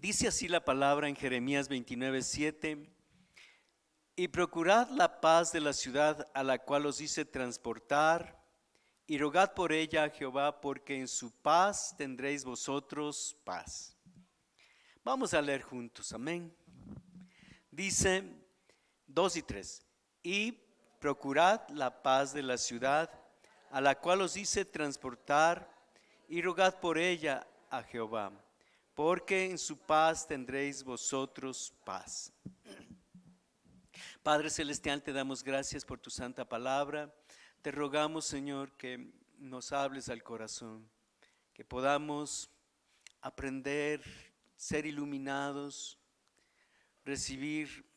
Dice así la palabra en Jeremías 29:7: y procurad la paz de la ciudad a la cual os hice transportar, y rogad por ella a Jehová, porque en su paz tendréis vosotros paz. Vamos a leer juntos, amén. Dice 2 y 3: y procurad la paz de la ciudad a la cual os hice transportar, y rogad por ella a Jehová, porque en su paz tendréis vosotros paz. Padre Celestial, te damos gracias por tu santa palabra. Te rogamos, Señor, que nos hables al corazón, que podamos aprender, ser iluminados, recibir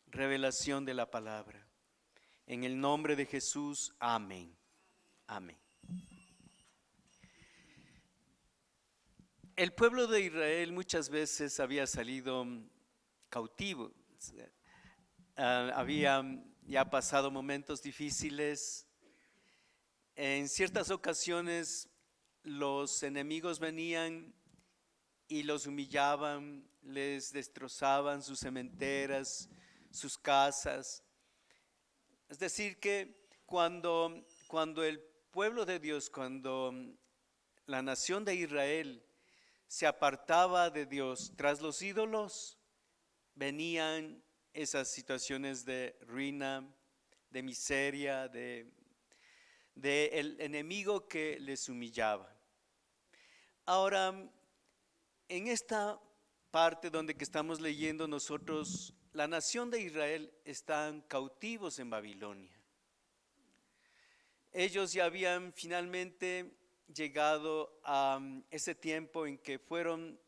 revelación de la palabra. En el nombre de Jesús, amén. Amén. El pueblo de Israel muchas veces había salido cautivo. Había ya pasado momentos difíciles. En ciertas ocasiones los enemigos venían y los humillaban, les destrozaban sus cementeras, sus casas. Es decir que cuando el pueblo de Dios, cuando la nación de Israel se apartaba de Dios tras los ídolos, venían esas situaciones de ruina, de miseria, de el enemigo que les humillaba. Ahora, en esta parte donde que estamos leyendo nosotros, la nación de Israel están cautivos en Babilonia. Ellos ya habían finalmente llegado a ese tiempo en que fueron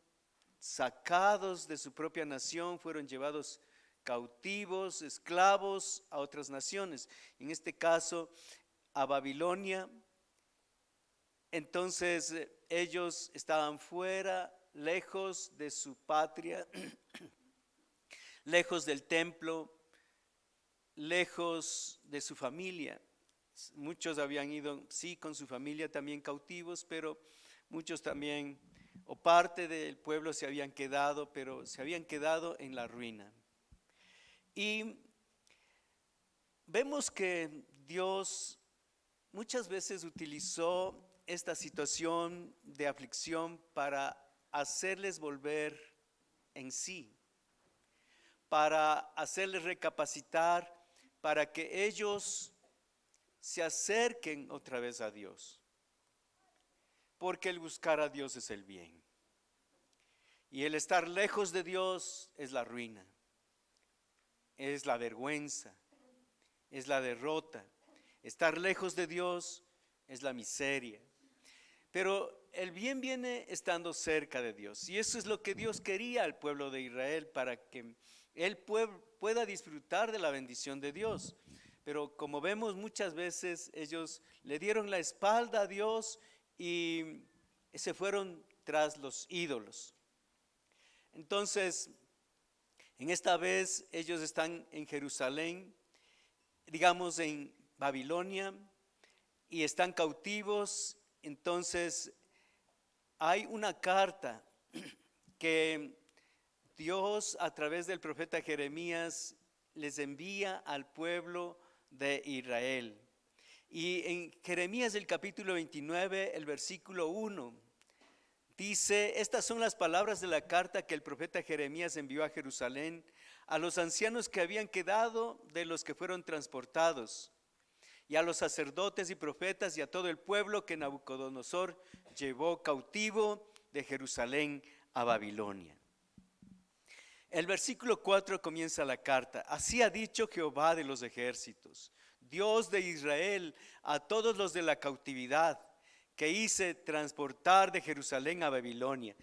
sacados de su propia nación, fueron llevados cautivos, esclavos a otras naciones, en este caso a Babilonia. Entonces ellos estaban fuera, lejos de su patria, lejos del templo, lejos de su familia. Muchos habían ido, sí, con su familia también cautivos, pero muchos también, o parte del pueblo se habían quedado, pero se habían quedado en la ruina. Y vemos que Dios muchas veces utilizó esta situación de aflicción para hacerles volver en sí, para hacerles recapacitar, para que ellos se acerquen otra vez a Dios, porque el buscar a Dios es el bien, y el estar lejos de Dios es la ruina, es la vergüenza, es la derrota. Estar lejos de Dios es la miseria. Pero el bien viene estando cerca de Dios, y eso es lo que Dios quería al pueblo de Israel, para que él pueda disfrutar de la bendición de Dios. Pero como vemos, muchas veces ellos le dieron la espalda a Dios y se fueron tras los ídolos. Entonces, en esta vez ellos están en Jerusalén, digamos en Babilonia, y están cautivos. Entonces hay una carta que Dios a través del profeta Jeremías les envía al pueblo de Israel. Y en Jeremías el capítulo 29, el versículo 1, dice: estas son las palabras de la carta que el profeta Jeremías envió a Jerusalén a los ancianos que habían quedado de los que fueron transportados, y a los sacerdotes y profetas y a todo el pueblo que Nabucodonosor llevó cautivo de Jerusalén a Babilonia. El versículo 4 comienza la carta: así ha dicho Jehová de los ejércitos, Dios de Israel, a todos los de la cautividad que hice transportar de Jerusalén a Babilonia.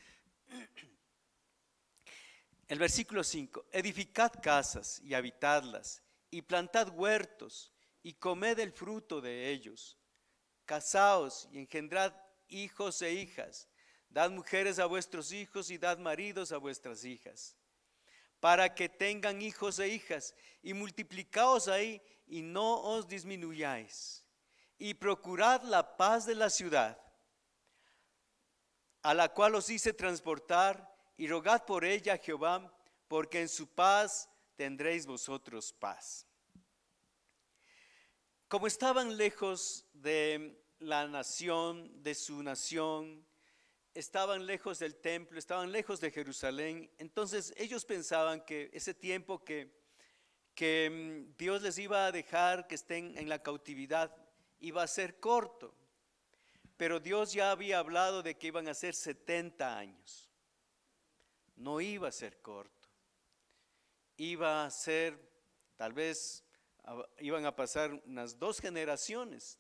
El versículo 5: edificad casas y habitadlas, y plantad huertos, y comed el fruto de ellos. Casaos y engendrad hijos e hijas, dad mujeres a vuestros hijos y dad maridos a vuestras hijas, para que tengan hijos e hijas, y multiplicaos ahí y no os disminuyáis. Y procurad la paz de la ciudad, a la cual os hice transportar, y rogad por ella a Jehová, porque en su paz tendréis vosotros paz. Como estaban lejos de la nación, de su nación, estaban lejos del templo, estaban lejos de Jerusalén, entonces ellos pensaban que ese tiempo que Dios les iba a dejar que estén en la cautividad iba a ser corto, pero Dios ya había hablado de que iban a ser 70 años, no iba a ser corto, iba a ser, tal vez iban a pasar unas 2 generaciones.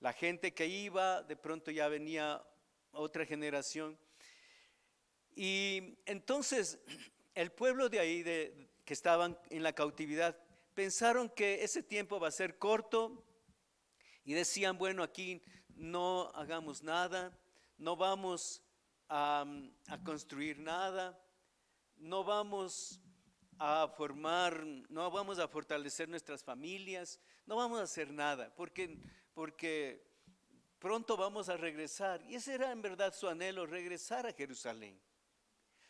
La gente que iba, de pronto ya venía otra generación. Y entonces el pueblo de ahí, que estaban en la cautividad, pensaron que ese tiempo va a ser corto y decían, bueno, aquí no hagamos nada, no vamos a construir nada, no vamos a formar, no vamos a fortalecer nuestras familias, no vamos a hacer nada, porque pronto vamos a regresar. Y ese era en verdad su anhelo, regresar a Jerusalén,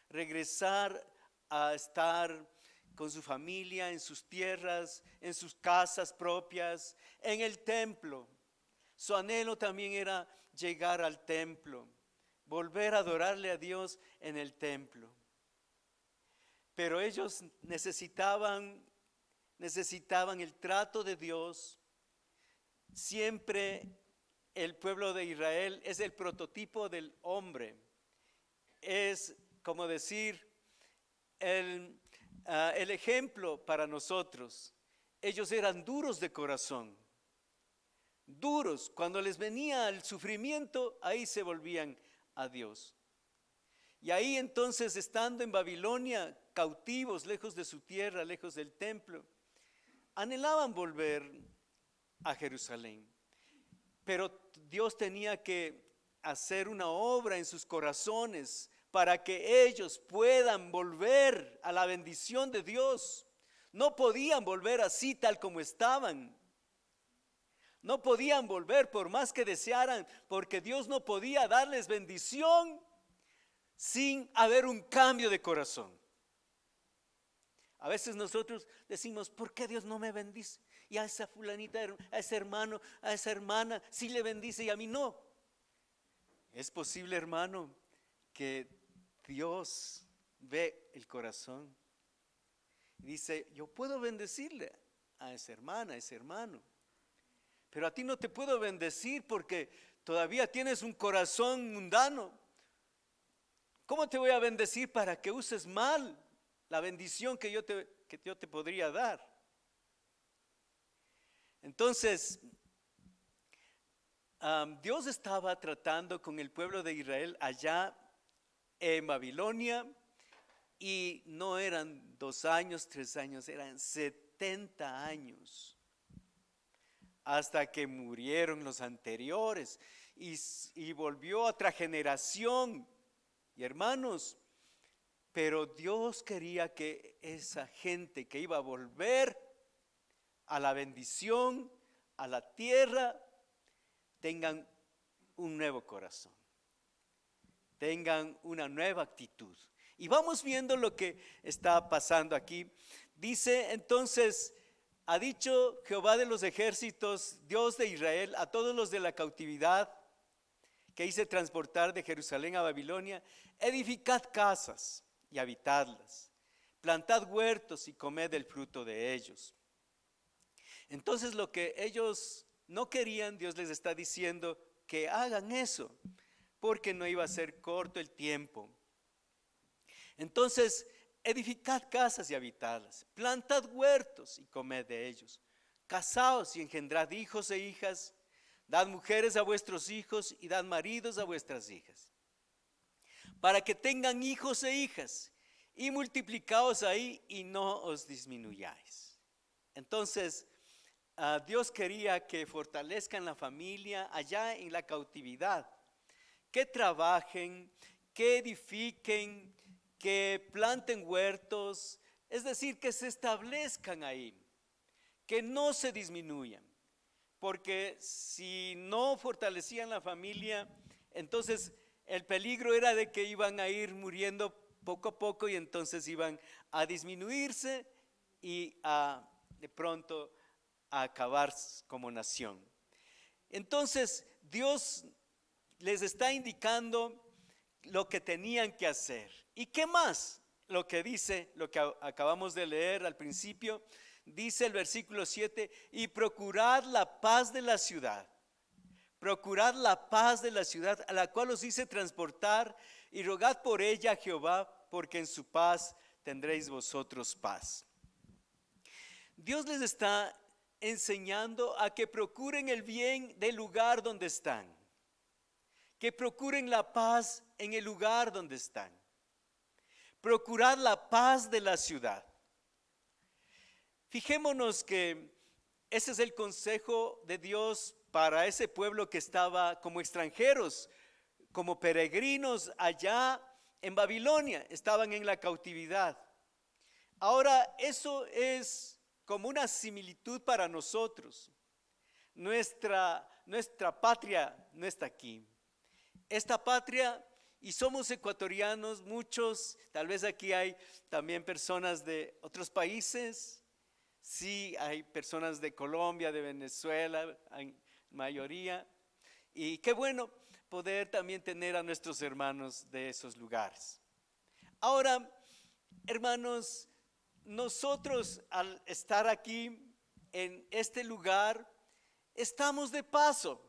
regresar a estar con su familia, en sus tierras, en sus casas propias, en el templo. Su anhelo también era llegar al templo, volver a adorarle a Dios en el templo. Pero ellos necesitaban el trato de Dios. Siempre el pueblo de Israel es el prototipo del hombre. Es como decir el ejemplo para nosotros. Ellos eran duros de corazón, duros. Cuando les venía el sufrimiento, ahí se volvían a Dios. Y ahí entonces, estando en Babilonia, cautivos, lejos de su tierra, lejos del templo, anhelaban volver a Jerusalén. Pero Dios tenía que hacer una obra en sus corazones para que ellos puedan volver a la bendición de Dios. No podían volver así tal como estaban. No podían volver por más que desearan, porque Dios no podía darles bendición sin haber un cambio de corazón. A veces nosotros decimos, ¿por qué Dios no me bendice? Y a esa fulanita, a ese hermano, a esa hermana, sí le bendice y a mí no. Es posible, hermano, que Dios ve el corazón. Dice, yo puedo bendecirle a esa hermana, a ese hermano, pero a ti no te puedo bendecir porque todavía tienes un corazón mundano. ¿Cómo te voy a bendecir para que uses mal la bendición que yo te podría dar? Entonces, Dios estaba tratando con el pueblo de Israel allá en Babilonia, y no eran 2 años, 3 años, eran 70 años, hasta que murieron los anteriores y volvió otra generación. Y hermanos, pero Dios quería que esa gente que iba a volver a la bendición, a la tierra, tengan un nuevo corazón, tengan una nueva actitud. Y vamos viendo lo que está pasando aquí. Dice entonces, ha dicho Jehová de los ejércitos, Dios de Israel, a todos los de la cautividad que hice transportar de Jerusalén a Babilonia: edificad casas y habitadlas, plantad huertos y comed del fruto de ellos. Entonces, lo que ellos no querían, Dios les está diciendo que hagan eso, porque no iba a ser corto el tiempo. Entonces, edificad casas y habitadlas, plantad huertos y comed de ellos, casaos y engendrad hijos e hijas, dad mujeres a vuestros hijos y dad maridos a vuestras hijas, para que tengan hijos e hijas, y multiplicaos ahí y no os disminuyáis. Entonces, Dios quería que fortalezcan la familia allá en la cautividad, que trabajen, que edifiquen, que planten huertos, es decir, que se establezcan ahí, que no se disminuyan, porque si no fortalecían la familia, entonces el peligro era de que iban a ir muriendo poco a poco y entonces iban a disminuirse y de pronto a acabar como nación. Entonces Dios les está indicando lo que tenían que hacer. ¿Y qué más? Lo que dice, lo que acabamos de leer al principio, dice el versículo 7, y procurad la paz de la ciudad. Procurad la paz de la ciudad a la cual os hice transportar y rogad por ella a Jehová, porque en su paz tendréis vosotros paz. Dios les está enseñando a que procuren el bien del lugar donde están, que procuren la paz en el lugar donde están. Procurad la paz de la ciudad. Fijémonos que ese es el consejo de Dios para ese pueblo que estaba como extranjeros, como peregrinos allá en Babilonia, estaban en la cautividad. Ahora eso es como una similitud para nosotros. Nuestra patria no está aquí. Esta patria, y somos ecuatorianos, muchos, tal vez aquí hay también personas de otros países, sí hay personas de Colombia, de Venezuela, hay mayoría, y qué bueno poder también tener a nuestros hermanos de esos lugares. Ahora, hermanos, nosotros al estar aquí en este lugar, estamos de paso,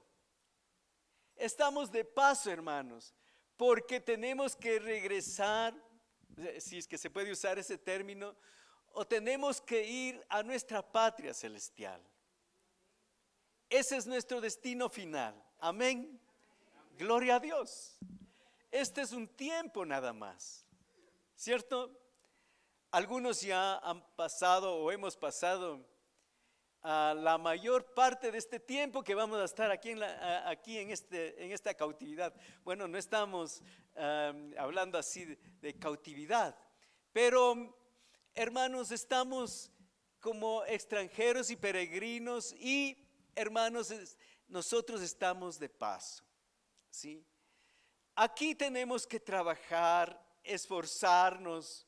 hermanos, porque tenemos que regresar, si es que se puede usar ese término, o tenemos que ir a nuestra patria celestial. Ese es nuestro destino final. Amén. Gloria a Dios. Este es un tiempo nada más, ¿cierto? Algunos ya han pasado o hemos pasado a la mayor parte de este tiempo que vamos a estar aquí en esta cautividad. Bueno, no estamos hablando así de cautividad, pero hermanos, estamos como extranjeros y peregrinos y hermanos, nosotros estamos de paso, ¿sí? Aquí tenemos que trabajar, esforzarnos,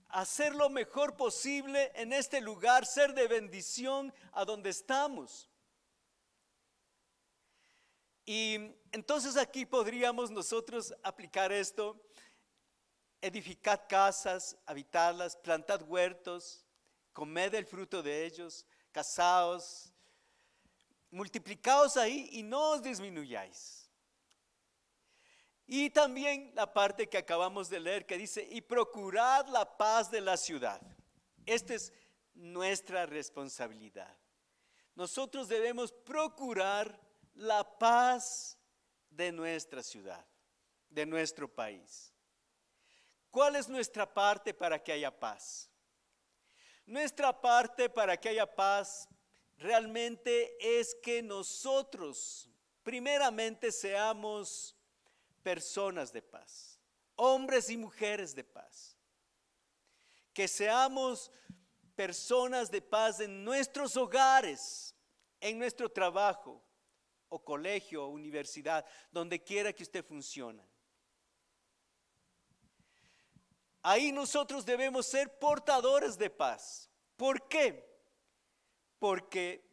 hacer lo mejor posible en este lugar, ser de bendición a donde estamos. Y entonces aquí podríamos nosotros aplicar esto: edificad casas, habitarlas, plantad huertos, comed el fruto de ellos, casaos, multiplicaos ahí y no os disminuyáis. Y también la parte que acabamos de leer que dice, y procurad la paz de la ciudad. Esta es nuestra responsabilidad. Nosotros debemos procurar la paz de nuestra ciudad, de nuestro país. ¿Cuál es nuestra parte para que haya paz? Nuestra parte para que haya paz realmente es que nosotros primeramente seamos personas de paz, hombres y mujeres de paz, que seamos personas de paz en nuestros hogares, en nuestro trabajo o colegio o universidad, donde quiera que usted funcione. Ahí nosotros debemos ser portadores de paz. ¿Por qué? Porque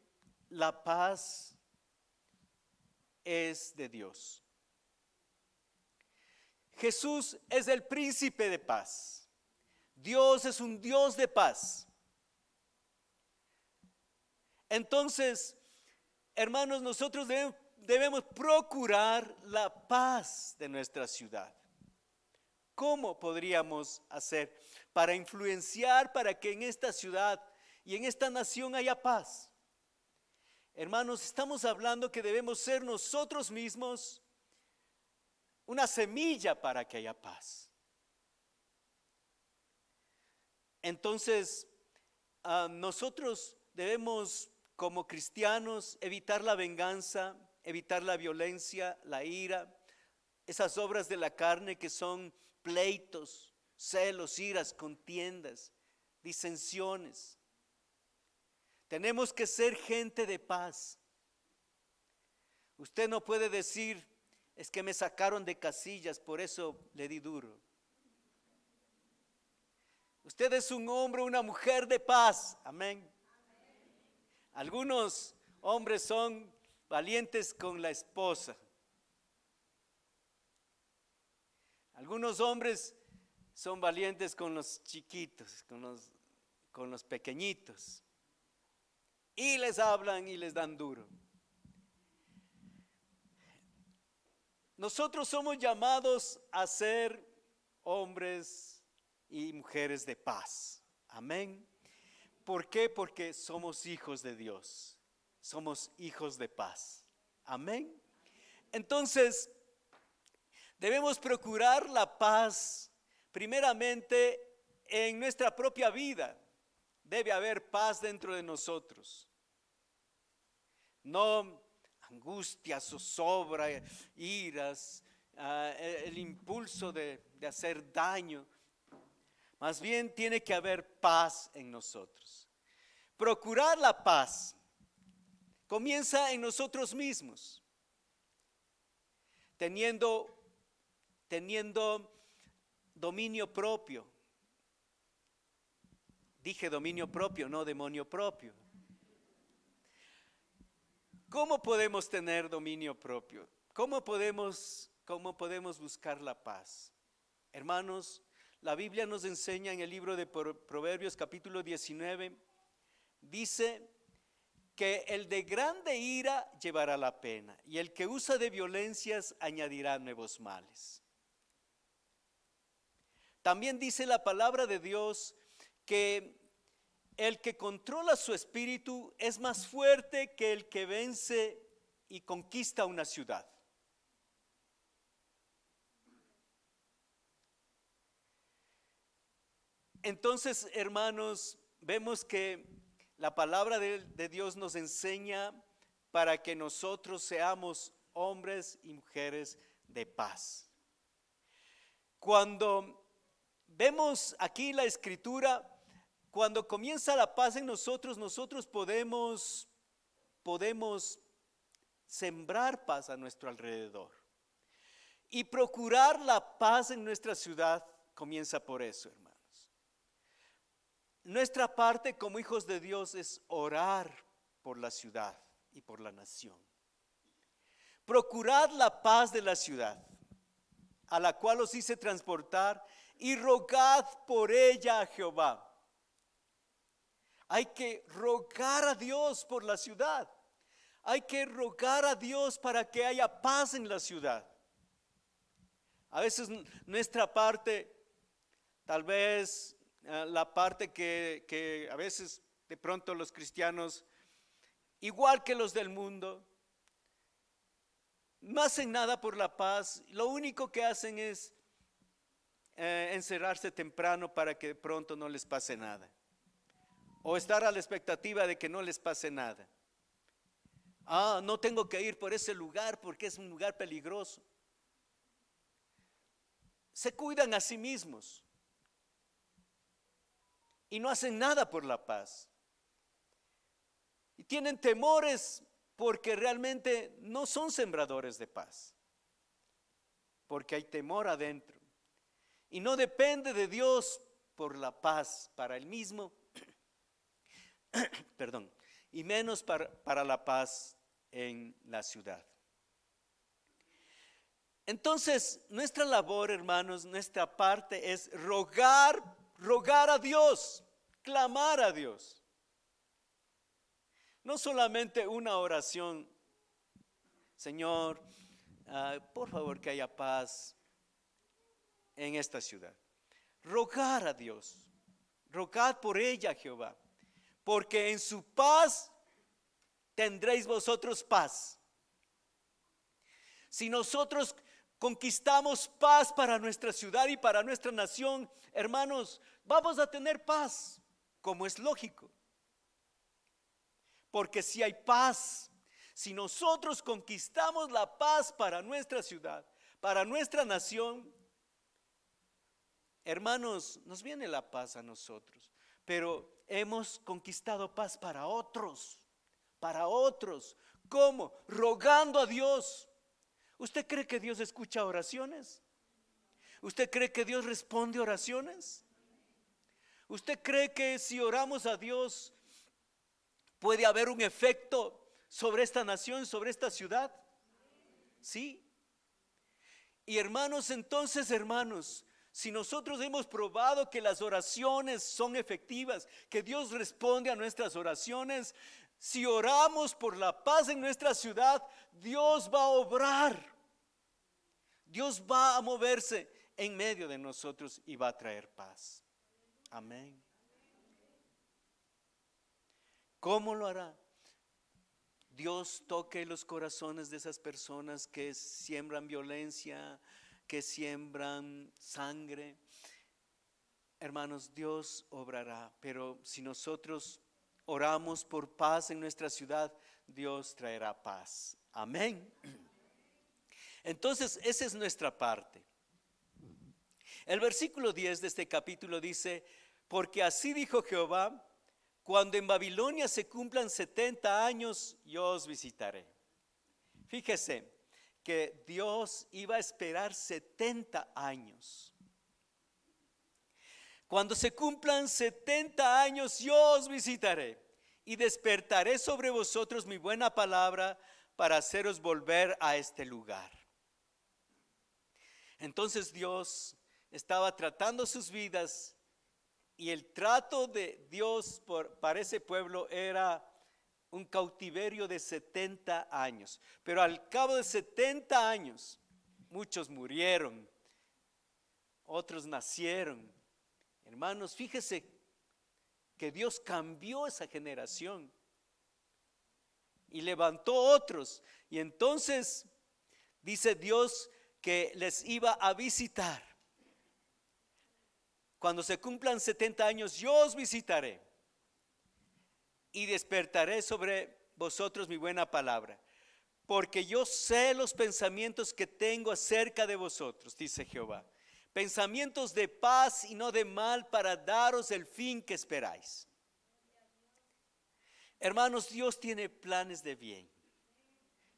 la paz es de Dios. Jesús es el príncipe de paz. Dios es un Dios de paz. Entonces, hermanos, nosotros debemos procurar la paz de nuestra ciudad. ¿Cómo podríamos hacer para influenciar para que en esta ciudad y en esta nación haya paz? Hermanos, estamos hablando que debemos ser nosotros mismos una semilla para que haya paz. Entonces, nosotros debemos como cristianos evitar la venganza, evitar la violencia, la ira, esas obras de la carne que son pleitos, celos, iras, contiendas, disensiones. Tenemos que ser gente de paz. Usted no puede decir, Es que me sacaron de casillas, por eso le di duro. Usted es un hombre, una mujer de paz. Amén. Algunos hombres son valientes con la esposa. Algunos hombres son valientes con los chiquitos, con los pequeñitos. Y les hablan y les dan duro. Nosotros somos llamados a ser hombres y mujeres de paz. Amén. ¿Por qué? Porque somos hijos de Dios. Somos hijos de paz. Amén. Entonces, debemos procurar la paz primeramente en nuestra propia vida. Debe haber paz dentro de nosotros. No angustia, zozobra, iras, el impulso de hacer daño. Más bien tiene que haber paz en nosotros. Procurar la paz comienza en nosotros mismos, teniendo dominio propio. Dije dominio propio, no demonio propio. ¿Cómo podemos tener dominio propio? ¿Cómo podemos buscar la paz? Hermanos, la Biblia nos enseña en el libro de Proverbios capítulo 19, dice que el de grande ira llevará la pena y el que usa de violencias añadirá nuevos males. También dice la palabra de Dios que el que controla su espíritu es más fuerte que el que vence y conquista una ciudad. Entonces, hermanos, vemos que la palabra de Dios nos enseña para que nosotros seamos hombres y mujeres de paz. Cuando vemos aquí la escritura, cuando comienza la paz en nosotros, nosotros podemos sembrar paz a nuestro alrededor. Y procurar la paz en nuestra ciudad comienza por eso, hermanos. Nuestra parte como hijos de Dios es orar por la ciudad y por la nación. Procurar la paz de la ciudad, a la cual os hice transportar, y rogad por ella a Jehová. Hay que rogar a Dios por la ciudad. Hay que rogar a Dios para que haya paz en la ciudad. A veces nuestra parte, tal vez la parte que a veces de pronto los cristianos, igual que los del mundo, no hacen nada por la paz. Lo único que hacen es encerrarse temprano para que de pronto no les pase nada. O estar a la expectativa de que no les pase nada. No tengo que ir por ese lugar porque es un lugar peligroso. Se cuidan a sí mismos y no hacen nada por la paz. Y tienen temores porque realmente no son sembradores de paz. Porque hay temor adentro. Y no depende de Dios por la paz para él mismo. Perdón. Y menos para la paz en la ciudad. Entonces, nuestra labor, hermanos, nuestra parte es rogar a Dios, clamar a Dios. No solamente una oración, Señor, por favor que haya paz en esta ciudad. Rogar a Dios, rogad por ella, Jehová, porque en su paz tendréis vosotros paz. Si nosotros conquistamos paz para nuestra ciudad y para nuestra nación, hermanos, vamos a tener paz, como es lógico. Porque si hay paz, si nosotros conquistamos la paz para nuestra ciudad, para nuestra nación, hermanos, nos viene la paz a nosotros, pero hemos conquistado paz para otros. ¿Cómo? Rogando a Dios. ¿Usted cree que Dios escucha oraciones? ¿Usted cree que Dios responde oraciones? ¿Usted cree que si oramos a Dios puede haber un efecto sobre esta nación, sobre esta ciudad? Sí. Y hermanos, entonces hermanos, si nosotros hemos probado que las oraciones son efectivas, que Dios responde a nuestras oraciones, si oramos por la paz en nuestra ciudad, Dios va a obrar. Dios va a moverse en medio de nosotros y va a traer paz. Amén. ¿Cómo lo hará? Dios toque los corazones de esas personas que siembran violencia, que siembran sangre. Hermanos, Dios obrará, pero si nosotros oramos por paz en nuestra ciudad, Dios traerá paz. Amén. Entonces, esa es nuestra parte. El versículo 10 de este capítulo dice: porque así dijo Jehová, cuando en Babilonia se cumplan 70 años, yo os visitaré. Fíjese que Dios iba a esperar 70 años. Cuando se cumplan 70 años, yo os visitaré y despertaré sobre vosotros mi buena palabra para haceros volver a este lugar. Entonces Dios estaba tratando sus vidas, y el trato de Dios para ese pueblo era un cautiverio de 70 años. Pero al cabo de 70 años, muchos murieron, otros nacieron. Hermanos, fíjese que Dios cambió esa generación y levantó otros. Y entonces dice Dios que les iba a visitar. Cuando se cumplan 70 años, yo os visitaré y despertaré sobre vosotros mi buena palabra, porque yo sé los pensamientos que tengo acerca de vosotros, dice Jehová, pensamientos de paz y no de mal, para daros el fin que esperáis. Hermanos, Dios tiene planes de bien,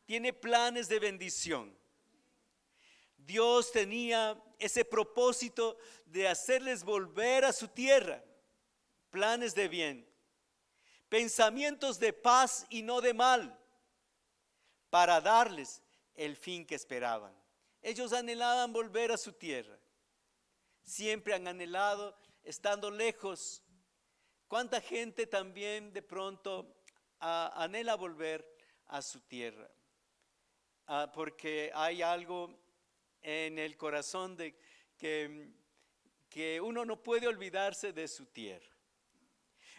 tiene planes de bendición. Dios tenía ese propósito de hacerles volver a su tierra, planes de bien, pensamientos de paz y no de mal, para darles el fin que esperaban. Ellos anhelaban volver a su tierra, siempre han anhelado, estando lejos. ¿Cuánta gente también de pronto anhela volver a su tierra? Porque hay algo en el corazón de que uno no puede olvidarse de su tierra.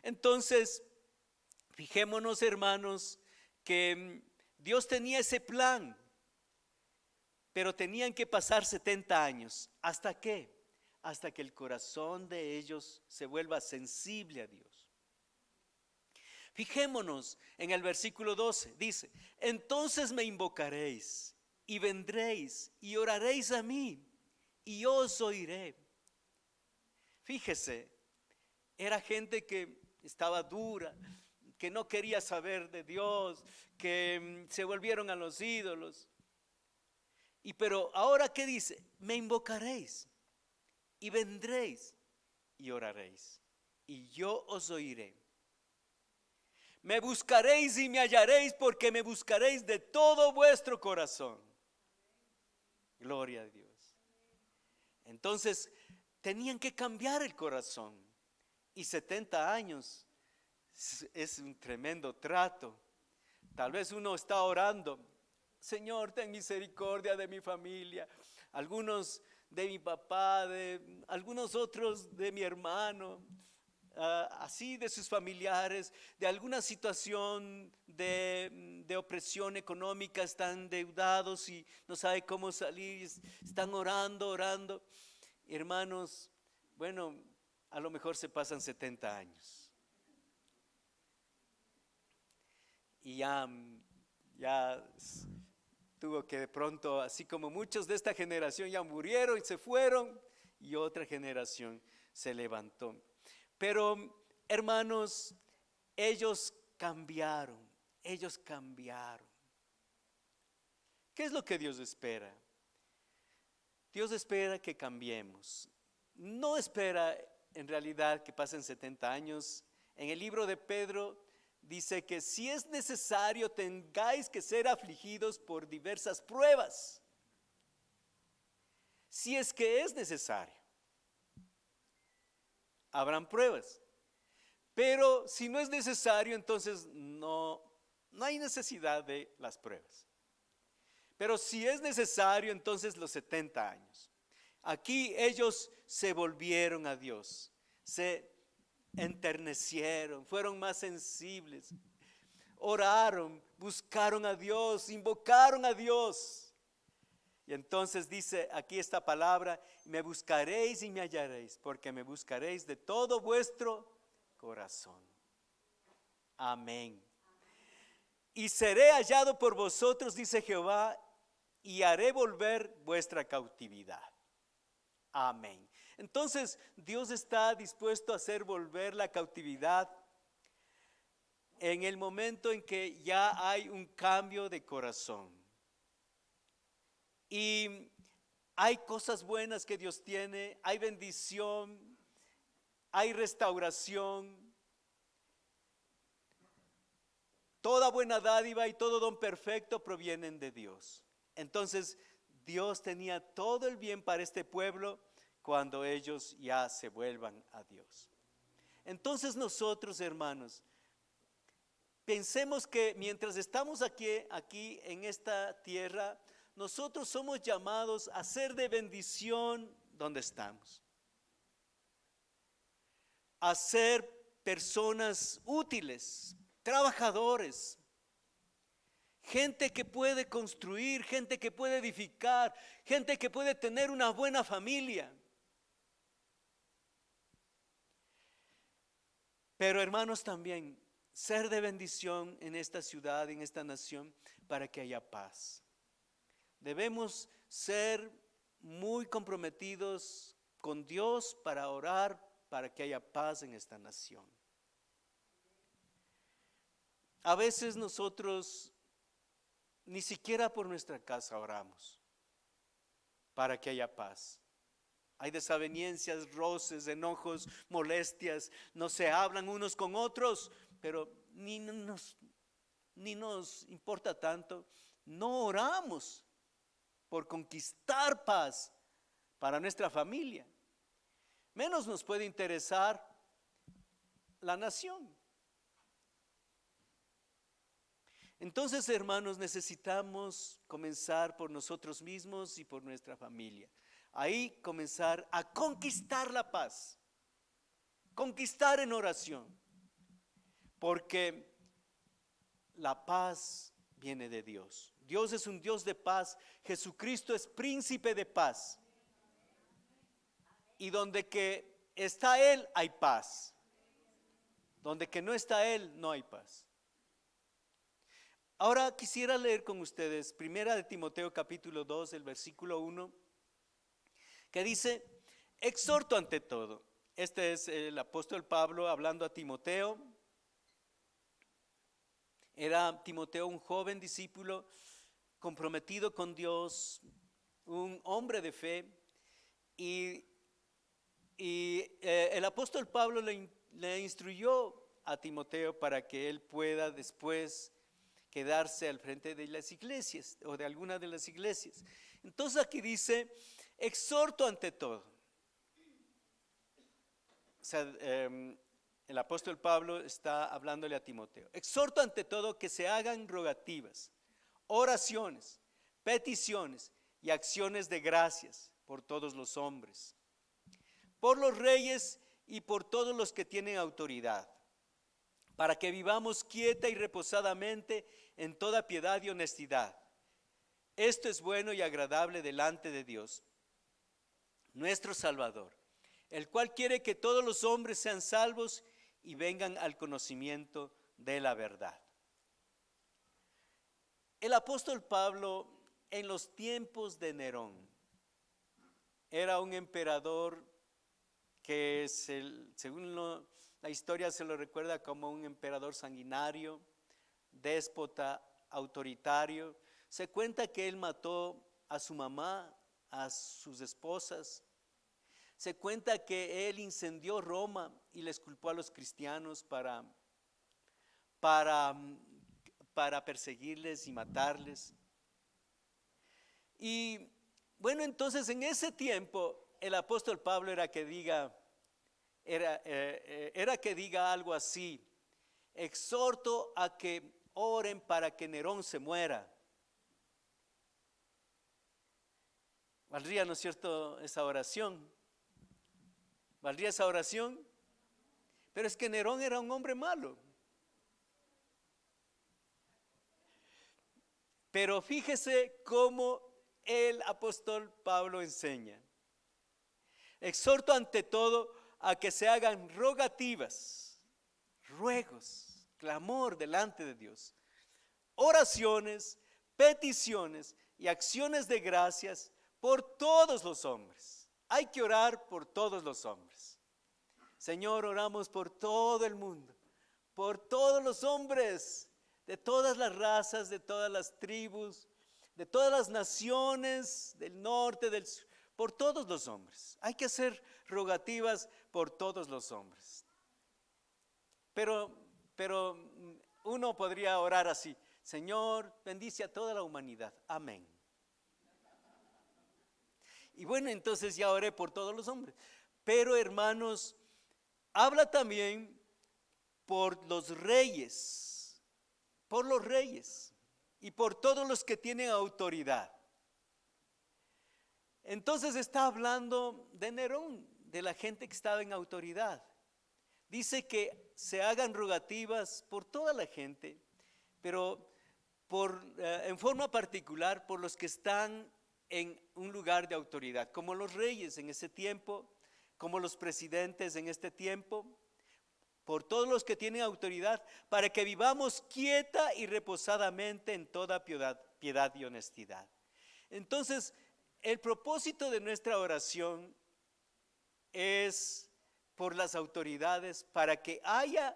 Entonces, fijémonos, hermanos, que Dios tenía ese plan, pero tenían que pasar 70 años. ¿Hasta qué? Hasta que el corazón de ellos se vuelva sensible a Dios. Fijémonos en el versículo 12, dice: entonces me invocaréis y vendréis y oraréis a mí y yo os oiré. Fíjese, era gente que estaba dura, que no quería saber de Dios, que se volvieron a los ídolos. Pero ahora, ¿qué dice? Me invocaréis y vendréis y oraréis y yo os oiré. Me buscaréis y me hallaréis, porque me buscaréis de todo vuestro corazón. Gloria a Dios. Entonces tenían que cambiar el corazón, y 70 años es un tremendo trato. Tal vez uno está orando: Señor, ten misericordia de mi familia, algunos de mi papá, de algunos otros de mi hermano, así de sus familiares, de alguna situación de opresión económica, están endeudados y no sabe cómo salir, están orando. Hermanos, bueno, a lo mejor se pasan 70 años y ya tuvo que de pronto, así como muchos de esta generación ya murieron y se fueron, y otra generación se levantó. Pero hermanos, ellos cambiaron. ¿Qué es lo que Dios espera? Dios espera que cambiemos. No espera en realidad que pasen 70 años. En el libro de Pedro dice que si es necesario tengáis que ser afligidos por diversas pruebas. Si es que es necesario, habrán pruebas. Pero si no es necesario, entonces no hay necesidad de las pruebas. Pero si es necesario, entonces los 70 años. Aquí ellos se volvieron a Dios, se enternecieron, fueron más sensibles, oraron, buscaron a Dios, invocaron a Dios. Y entonces dice aquí esta palabra: me buscaréis y me hallaréis, porque me buscaréis de todo vuestro corazón. Amén. Y seré hallado por vosotros, dice Jehová, y haré volver vuestra cautividad. Amén. Entonces Dios está dispuesto a hacer volver la cautividad en el momento en que ya hay un cambio de corazón. Y hay cosas buenas que Dios tiene, hay bendición, hay restauración. Toda buena dádiva y todo don perfecto provienen de Dios. Entonces Dios tenía todo el bien para este pueblo cuando ellos ya se vuelvan a Dios. Entonces nosotros, hermanos, pensemos que mientras estamos aquí en esta tierra, nosotros somos llamados a ser de bendición donde estamos, a ser personas útiles, trabajadores, gente que puede construir, gente que puede edificar, gente que puede tener una buena familia. Pero hermanos, también ser de bendición en esta ciudad, en esta nación, para que haya paz. Debemos ser muy comprometidos con Dios para orar para que haya paz en esta nación. A veces nosotros ni siquiera por nuestra casa oramos para que haya paz. Hay desavenencias, roces, enojos, molestias, no se hablan unos con otros, pero ni nos importa tanto. No oramos por conquistar paz para nuestra familia. Menos nos puede interesar la nación. Entonces, hermanos, necesitamos comenzar por nosotros mismos y por nuestra familia. Ahí comenzar a conquistar la paz, conquistar en oración, porque la paz viene de Dios. Dios es un Dios de paz, Jesucristo es príncipe de paz. Y donde que está Él hay paz, donde que no está Él no hay paz. Ahora quisiera leer con ustedes Primera de Timoteo capítulo 2, el versículo 1, que dice: exhorto ante todo. Este es el apóstol Pablo hablando a Timoteo. Era Timoteo un joven discípulo comprometido con Dios, un hombre de fe, y el apóstol Pablo le instruyó a Timoteo para que él pueda después quedarse al frente de las iglesias o de alguna de las iglesias. Entonces aquí dice: exhorto ante todo. O sea, el apóstol Pablo está hablándole a Timoteo. Exhorto ante todo que se hagan rogativas, oraciones, peticiones y acciones de gracias por todos los hombres, por los reyes y por todos los que tienen autoridad, para que vivamos quieta y reposadamente en toda piedad y honestidad. Esto es bueno y agradable delante de Dios, nuestro Salvador, el cual quiere que todos los hombres sean salvos y vengan al conocimiento de la verdad. El apóstol Pablo, en los tiempos de Nerón, era un emperador que según la historia se lo recuerda como un emperador sanguinario, déspota, autoritario. Se cuenta que él mató a su mamá, a sus esposas. Se cuenta que él incendió Roma y les culpó a los cristianos para, para perseguirles y matarles. Y bueno, entonces en ese tiempo el apóstol Pablo era que diga algo así: exhorto a que oren para que Nerón se muera. ¿Valdría, no es cierto, esa oración? ¿Valdría esa oración? Pero es que Nerón era un hombre malo. Pero fíjese cómo el apóstol Pablo enseña: exhorto ante todo a que se hagan rogativas, ruegos, clamor delante de Dios, oraciones, peticiones y acciones de gracias por todos los hombres. Hay que orar por todos los hombres. Señor, oramos por todo el mundo, por todos los hombres, de todas las razas, de todas las tribus, de todas las naciones, del norte, del sur, por todos los hombres. Hay que hacer rogativas por todos los hombres. Pero uno podría orar así: Señor, bendice a toda la humanidad. Amén. Y bueno, entonces ya oré por todos los hombres. Pero hermanos, habla también por los reyes y por todos los que tienen autoridad. Entonces está hablando de Nerón, de la gente que estaba en autoridad. Dice que se hagan rogativas por toda la gente, pero en forma particular por los que están en un lugar de autoridad, como los reyes en ese tiempo, como los presidentes en este tiempo, por todos los que tienen autoridad, para que vivamos quieta y reposadamente en toda piedad y honestidad. Entonces, el propósito de nuestra oración es por las autoridades, para que haya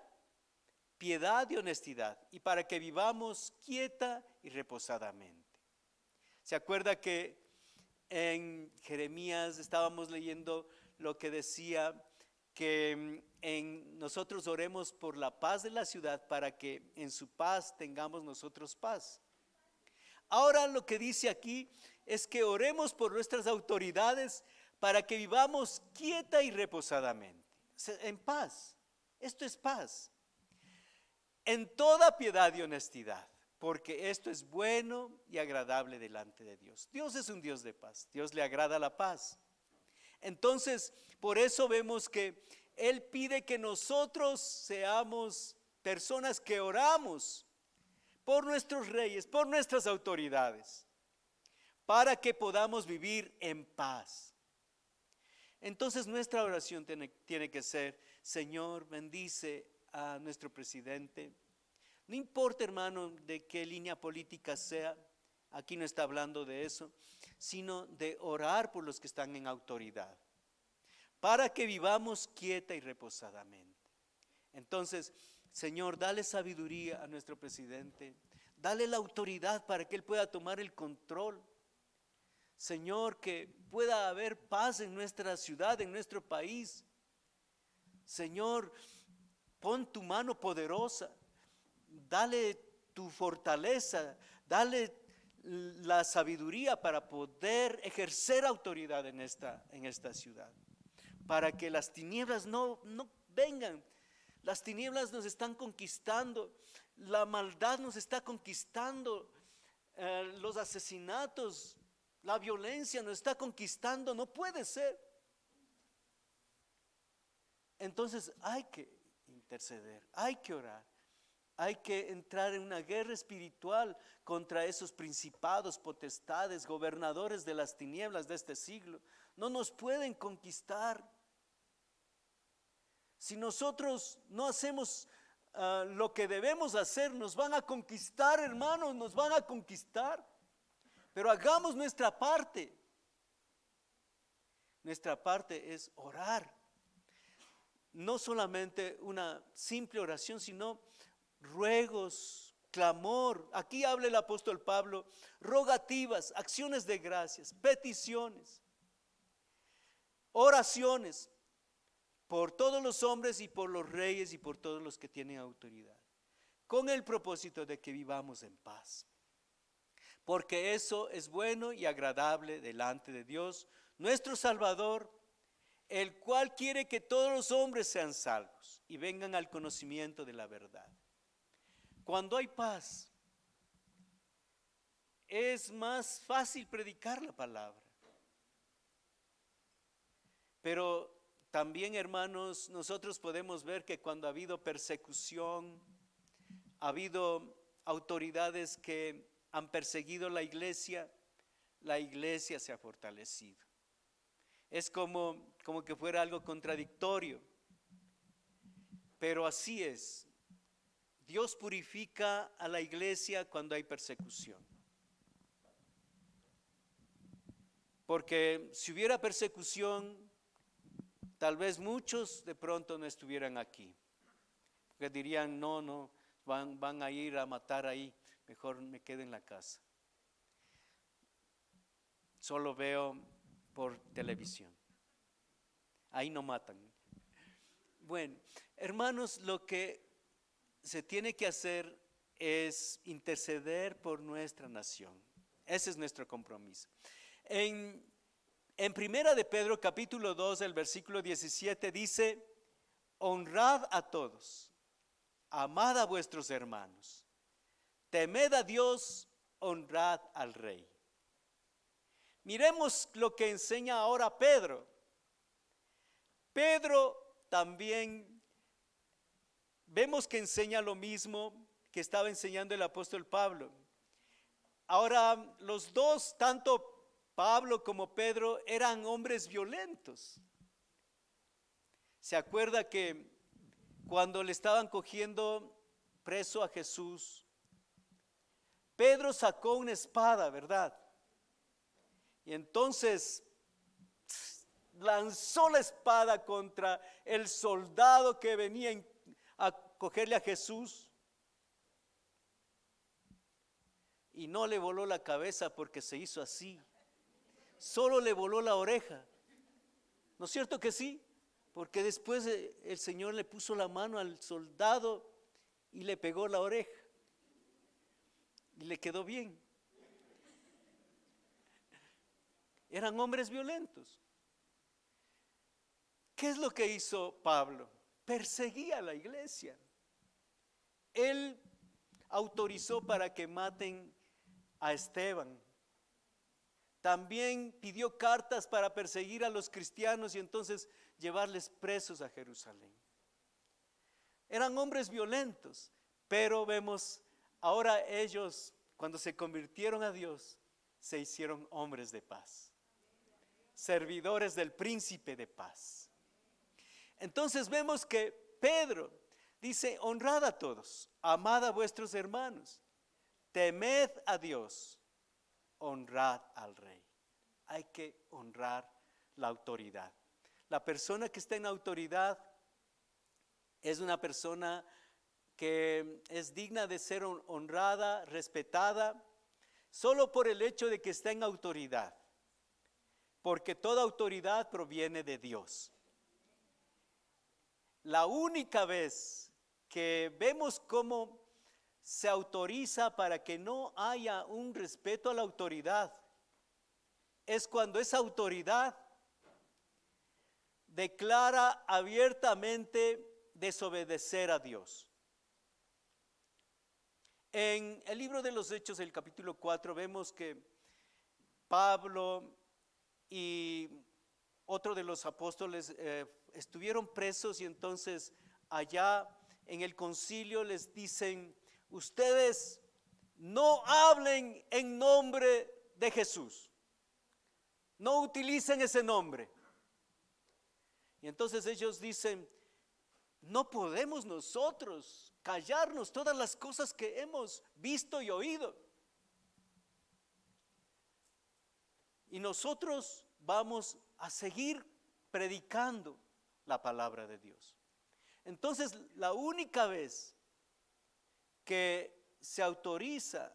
piedad y honestidad y para que vivamos quieta y reposadamente. ¿Se acuerda que en Jeremías estábamos leyendo lo que decía que nosotros oremos por la paz de la ciudad, para que en su paz tengamos nosotros paz? Ahora lo que dice aquí es que oremos por nuestras autoridades para que vivamos quieta y reposadamente, en paz. Esto es paz, en toda piedad y honestidad, porque esto es bueno y agradable delante de Dios. Dios es un Dios de paz, Dios le agrada la paz. Entonces, por eso vemos que Él pide que nosotros seamos personas que oramos por nuestros reyes, por nuestras autoridades, para que podamos vivir en paz. Entonces nuestra oración tiene que ser: Señor, bendice a nuestro presidente. No importa, hermano, de qué línea política sea, aquí no está hablando de eso, sino de orar por los que están en autoridad, para que vivamos quieta y reposadamente. Entonces, Señor, dale sabiduría a nuestro presidente, dale la autoridad para que él pueda tomar el control. Señor, que pueda haber paz en nuestra ciudad, en nuestro país. Señor, pon tu mano poderosa, dale tu fortaleza, dale la sabiduría para poder ejercer autoridad en esta ciudad, para que las tinieblas no vengan. Las tinieblas nos están conquistando, la maldad nos está conquistando, los asesinatos, la violencia nos está conquistando. No puede ser. Entonces hay que interceder, hay que orar, hay que entrar en una guerra espiritual contra esos principados, potestades, gobernadores de las tinieblas de este siglo. No nos pueden conquistar. Si nosotros no hacemos lo que debemos hacer, nos van a conquistar, hermanos, nos van a conquistar. Pero hagamos nuestra parte. Nuestra parte es orar. No solamente una simple oración, sino ruegos, clamor. Aquí habla el apóstol Pablo, rogativas, acciones de gracias, peticiones, oraciones por todos los hombres y por los reyes y por todos los que tienen autoridad, con el propósito de que vivamos en paz. Porque eso es bueno y agradable delante de Dios, nuestro Salvador, el cual quiere que todos los hombres sean salvos y vengan al conocimiento de la verdad. Cuando hay paz, es más fácil predicar la palabra. Pero también, hermanos, nosotros podemos ver que cuando ha habido persecución, ha habido autoridades que han perseguido la iglesia se ha fortalecido. Es como que fuera algo contradictorio, pero así es. Dios purifica a la iglesia cuando hay persecución. Porque si hubiera persecución, tal vez muchos de pronto no estuvieran aquí. Porque dirían, no, van a ir a matar ahí, mejor me quedo en la casa. Solo veo por televisión. Ahí no matan. Bueno, hermanos, lo que se tiene que hacer es interceder por nuestra nación. Ese es nuestro compromiso. En Primera de Pedro, capítulo 2, el versículo 17 dice: honrad a todos, amad a vuestros hermanos, temed a Dios, honrad al rey. Miremos lo que enseña ahora Pedro. Pedro también vemos que enseña lo mismo que estaba enseñando el apóstol Pablo. Ahora, los dos, tanto Pablo como Pedro, eran hombres violentos. ¿Se acuerda que cuando le estaban cogiendo preso a Jesús, Pedro sacó una espada, ¿verdad? Y entonces lanzó la espada contra el soldado que venía a cogerle a Jesús. Y no le voló la cabeza porque se hizo así. Solo le voló la oreja. ¿No es cierto que sí? Porque después el Señor le puso la mano al soldado y le pegó la oreja. Y le quedó bien. Eran hombres violentos. ¿Qué es lo que hizo Pablo? Perseguía a la iglesia. Él autorizó para que maten a Esteban. También pidió cartas para perseguir a los cristianos y entonces llevarles presos a Jerusalén. Eran hombres violentos, pero vemos ahora ellos, cuando se convirtieron a Dios, se hicieron hombres de paz, servidores del príncipe de paz. Entonces vemos que Pedro dice: honrad a todos, amad a vuestros hermanos, temed a Dios, honrad al rey. Hay que honrar la autoridad. La persona que está en autoridad es una persona que es digna de ser honrada, respetada, solo por el hecho de que está en autoridad, porque toda autoridad proviene de Dios. La única vez que vemos cómo se autoriza para que no haya un respeto a la autoridad es cuando esa autoridad declara abiertamente desobedecer a Dios. En el libro de los Hechos, el capítulo 4, vemos que Pablo y otro de los apóstoles estuvieron presos y entonces allá en el concilio les dicen: ustedes no hablen en nombre de Jesús, no utilicen ese nombre. Y entonces ellos dicen: no podemos nosotros callarnos todas las cosas que hemos visto y oído. Y nosotros vamos a seguir predicando la palabra de Dios. Entonces, la única vez que se autoriza,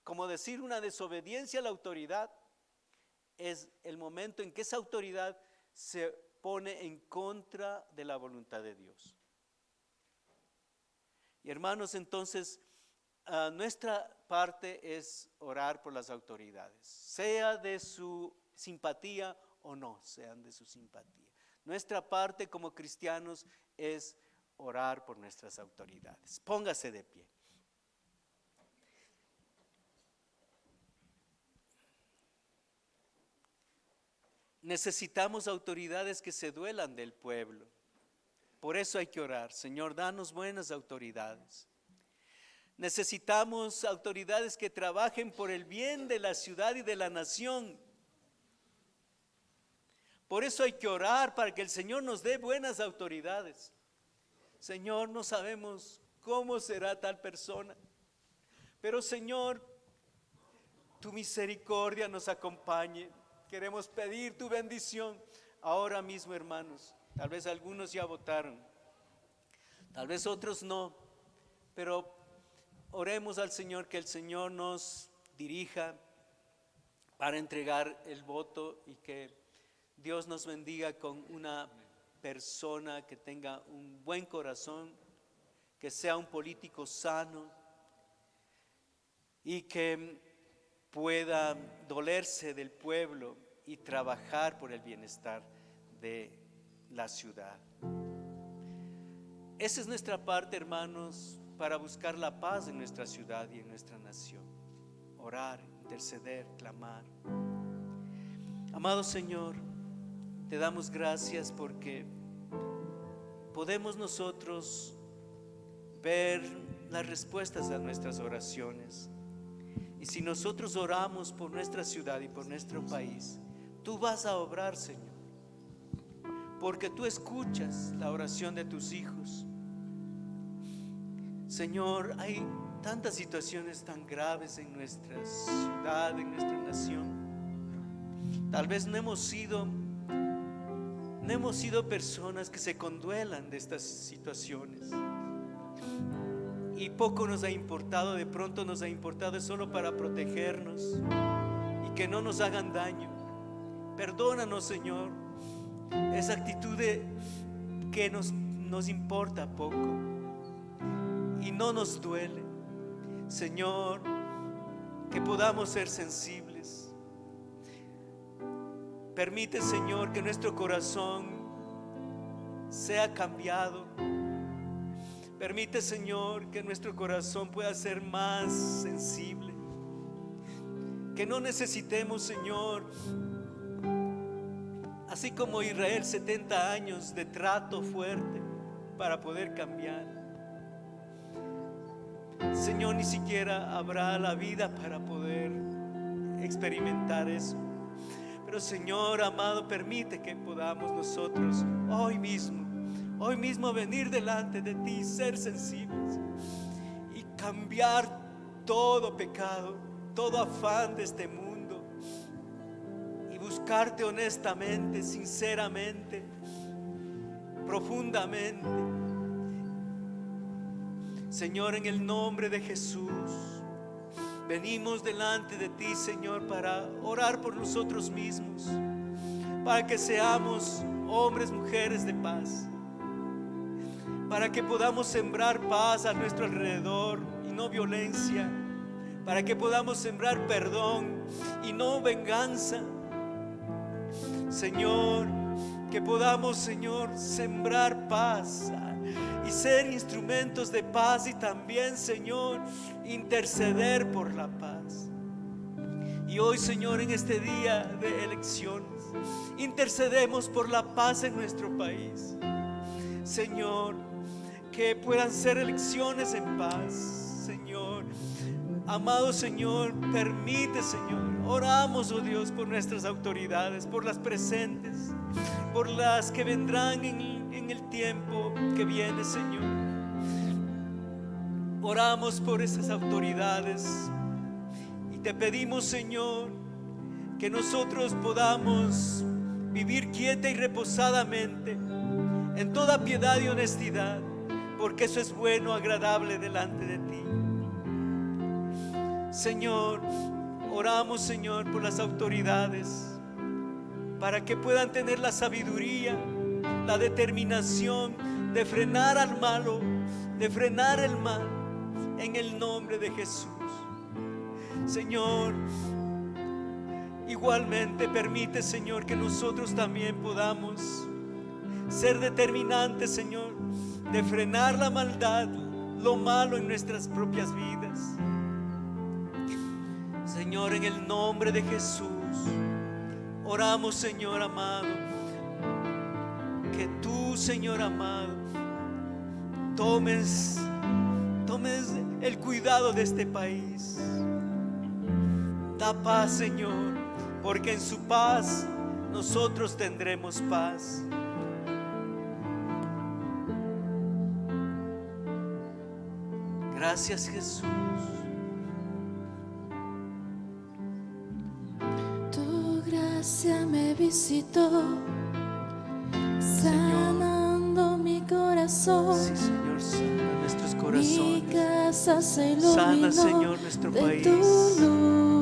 como decir una desobediencia a la autoridad, es el momento en que esa autoridad se pone en contra de la voluntad de Dios. Y hermanos, entonces, nuestra parte es orar por las autoridades, sea de su simpatía o no sean de su simpatía. Nuestra parte como cristianos es orar por nuestras autoridades. Póngase de pie. Necesitamos autoridades que se duelan del pueblo. Por eso hay que orar. Señor, danos buenas autoridades. Necesitamos autoridades que trabajen por el bien de la ciudad y de la nación. Por eso hay que orar para que el Señor nos dé buenas autoridades. Señor, no sabemos cómo será tal persona, pero Señor, tu misericordia nos acompañe. Queremos pedir tu bendición ahora mismo, hermanos. Tal vez algunos ya votaron, tal vez otros no, pero oremos al Señor, que el Señor nos dirija para entregar el voto y que Dios nos bendiga con una persona que tenga un buen corazón, que sea un político sano y que pueda dolerse del pueblo y trabajar por el bienestar de la ciudad. Esa es nuestra parte, hermanos, para buscar la paz en nuestra ciudad y en nuestra nación. Orar, interceder, clamar. Amado Señor, te damos gracias porque podemos nosotros ver las respuestas a nuestras oraciones. Y si nosotros oramos por nuestra ciudad y por nuestro país, tú vas a obrar, Señor, porque tú escuchas la oración de tus hijos. Señor, hay tantas situaciones tan graves en nuestra ciudad, en nuestra nación. Tal vez no hemos sido personas que se conduelan de estas situaciones. Y poco nos ha importado, de pronto nos ha importado solo para protegernos y que no nos hagan daño. Perdónanos, Señor, esa actitud de que nos importa poco y no nos duele. Señor, que podamos ser sensibles. Permite, Señor, que nuestro corazón sea cambiado. Permite, Señor, que nuestro corazón pueda ser más sensible. Que no necesitemos, Señor, así como Israel, 70 años de trato fuerte para poder cambiar. Señor, ni siquiera habrá la vida para poder experimentar eso. Pero Señor amado, permite que podamos nosotros hoy mismo venir delante de ti, ser sensibles y cambiar todo pecado, todo afán de este mundo y buscarte honestamente, sinceramente, profundamente. Señor, en el nombre de Jesús, venimos delante de ti, Señor, para orar por nosotros mismos, para que seamos hombres, mujeres de paz, para que podamos sembrar paz a nuestro alrededor y no violencia, para que podamos sembrar perdón y no venganza. Señor, que podamos, Señor, sembrar paz y ser instrumentos de paz y también, Señor, interceder por la paz. Y hoy, Señor, en este día de elecciones, intercedemos por la paz en nuestro país. Señor, que puedan ser elecciones en paz, Señor. Amado Señor, permite, Señor, oramos, oh Dios, por nuestras autoridades, por las presentes, por las que vendrán en el tiempo que viene, Señor. Oramos por esas autoridades y te pedimos, Señor, que nosotros podamos vivir quieta y reposadamente en toda piedad y honestidad, porque eso es bueno, agradable delante de ti. Señor, oramos, Señor, por las autoridades, para que puedan tener la sabiduría, la determinación de frenar al malo, de frenar el mal, en el nombre de Jesús. Señor, igualmente permite, Señor, que nosotros también podamos ser determinantes, Señor, de frenar la maldad, lo malo en nuestras propias vidas. Señor, en el nombre de Jesús, oramos, Señor amado, que tú, Señor amado, tomes el cuidado de este país. Da paz, Señor, porque en su paz nosotros tendremos paz. Gracias, Jesús. Tu gracia me visitó, sanando mi corazón. Sí, Señor, sana nuestros Mi corazones. casa se Sana, iluminó Señor, nuestro de país. tu luz.